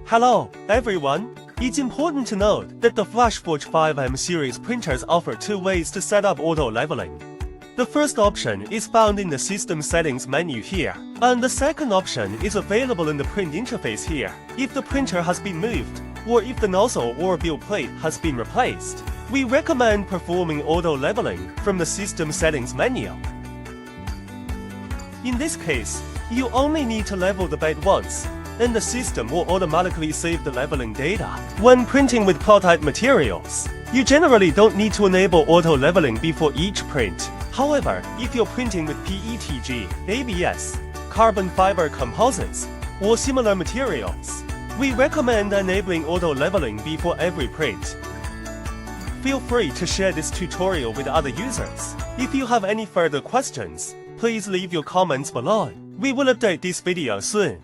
Hello, everyone. It's important to note that the FLASHFORGE 5M series printers offer two ways to set up auto-leveling. The first option is found in the System Settings menu here, and the second option is available in the print interface here. If the printer has been moved, or if the nozzle or build plate has been replaced, we recommend performing auto-leveling from the System Settings menu. In this case, you only need to level the bed once, and the system will automatically save the leveling data. When printing with pole-type materials, you generally don't need to enable auto-leveling before each print. However, if you're printing with PETG, ABS, carbon fiber composites, or similar materials, we recommend enabling auto-leveling before every print. Feel free to share this tutorial with other users. If you have any further questions, please leave your comments below. We will update this video soon.